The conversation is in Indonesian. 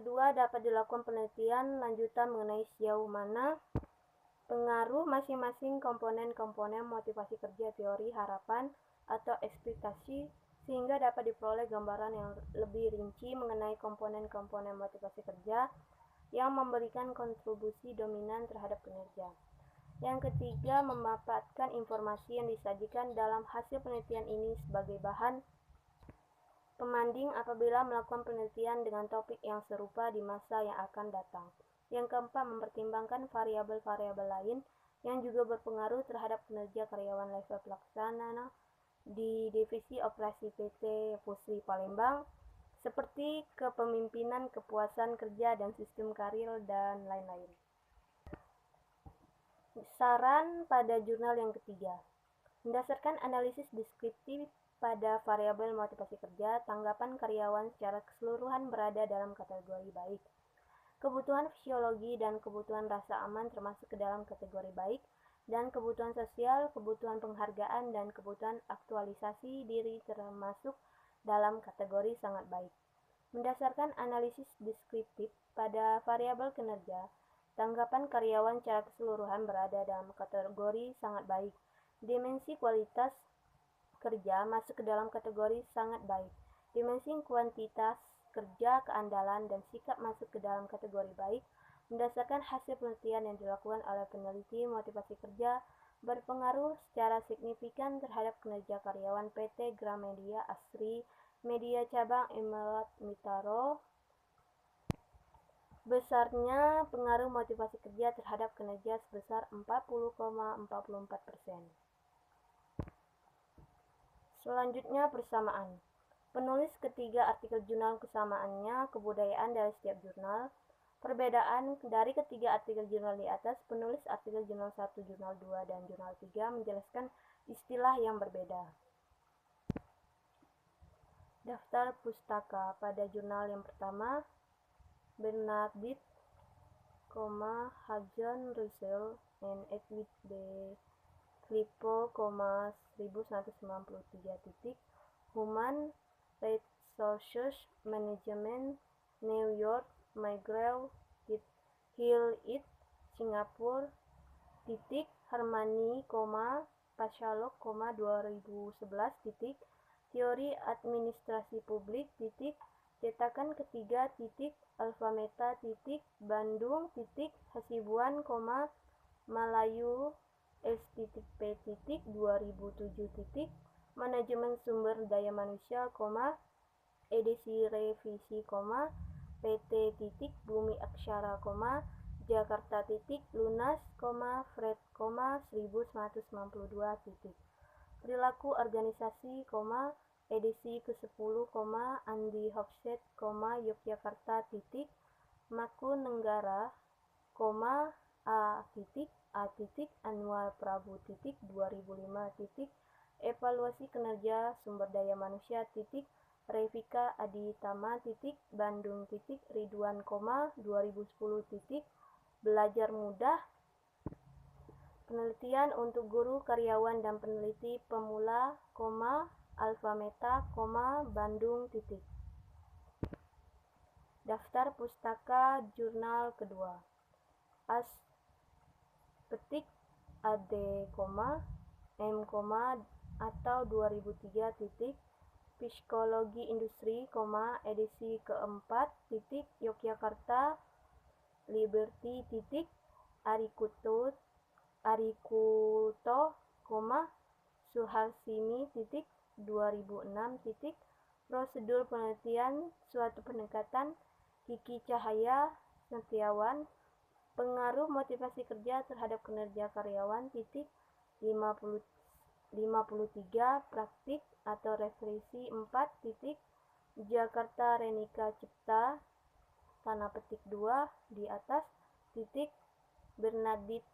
kedua, dapat dilakukan penelitian lanjutan mengenai sejauh mana pengaruh masing-masing komponen-komponen motivasi kerja, teori, harapan, atau ekspektasi, sehingga dapat diperoleh gambaran yang lebih rinci mengenai komponen-komponen motivasi kerja yang memberikan kontribusi dominan terhadap kinerja. Yang ketiga, memanfaatkan informasi yang disajikan dalam hasil penelitian ini sebagai bahan pembanding apabila melakukan penelitian dengan topik yang serupa di masa yang akan datang. Yang keempat, mempertimbangkan variabel-variabel lain yang juga berpengaruh terhadap kinerja karyawan level pelaksana di divisi operasi PT Pusri Palembang, seperti kepemimpinan, kepuasan kerja, dan sistem karir, dan lain-lain. Saran pada jurnal yang ketiga. Berdasarkan analisis deskriptif pada variabel motivasi kerja, tanggapan karyawan secara keseluruhan berada dalam kategori baik. Kebutuhan fisiologi dan kebutuhan rasa aman termasuk ke dalam kategori baik, dan kebutuhan sosial, kebutuhan penghargaan, dan kebutuhan aktualisasi diri termasuk dalam kategori sangat baik. Berdasarkan analisis deskriptif pada variabel kinerja, tanggapan karyawan secara keseluruhan berada dalam kategori sangat baik. Dimensi kualitas kerja masuk ke dalam kategori sangat baik. Dimensi kuantitas kerja, keandalan, dan sikap masuk ke dalam kategori baik. Berdasarkan hasil penelitian yang dilakukan oleh peneliti motivasi kerja, berpengaruh secara signifikan terhadap kinerja karyawan PT Gramedia Asri Media Cabang Emerald Mitaro. Besarnya pengaruh motivasi kerja terhadap kinerja sebesar 40,44%. Selanjutnya, persamaan. Penulis ketiga artikel jurnal kesamaannya kebudayaan dari setiap jurnal. Perbedaan dari ketiga artikel jurnal di atas, penulis artikel jurnal 1, jurnal 2, dan jurnal 3 menjelaskan istilah yang berbeda. Daftar pustaka pada jurnal yang pertama, Bernadette, Hagen Russell and Edwin B. Clipo, 1993, Human Resources Management, New York, McGraw Hill It, Singapura, Harmani, Pashalok, 2011, Teori Administrasi Publik, cetakan ketiga, Alfameta, Bandung, Hasibuan, Malayu S.P. 2007, Manajemen Sumber Daya Manusia, edisi revisi, PT Bumi Aksara, Jakarta, Lunas, Fred, 1992, Perilaku Organisasi, edisi ke-10, Andi Hofstede, Yogyakarta, Maku Nenggara, A. Anwar Prabu, 2005, Evaluasi Kinerja Sumber Daya Manusia, Revika Aditama, Bandung, Ridwan, 2010, Belajar Mudah, Penelitian untuk Guru, Karyawan, dan Peneliti Pemula, Alfameta, Bandung, Daftar pustaka jurnal kedua. Petik AD, M, atau 2003, Psikologi Industri, edisi keempat, Yogyakarta, Liberty, Arikuto, Suharsini, 2006, Prosedur Penelitian Suatu Pendekatan, Kiki Cahaya Setiawan, Pengaruh Motivasi Kerja terhadap Kinerja Karyawan, 53, Praktik atau Referensi 4, Jakarta Renika Cipta, tanda petik 2 di atas, Bernadette,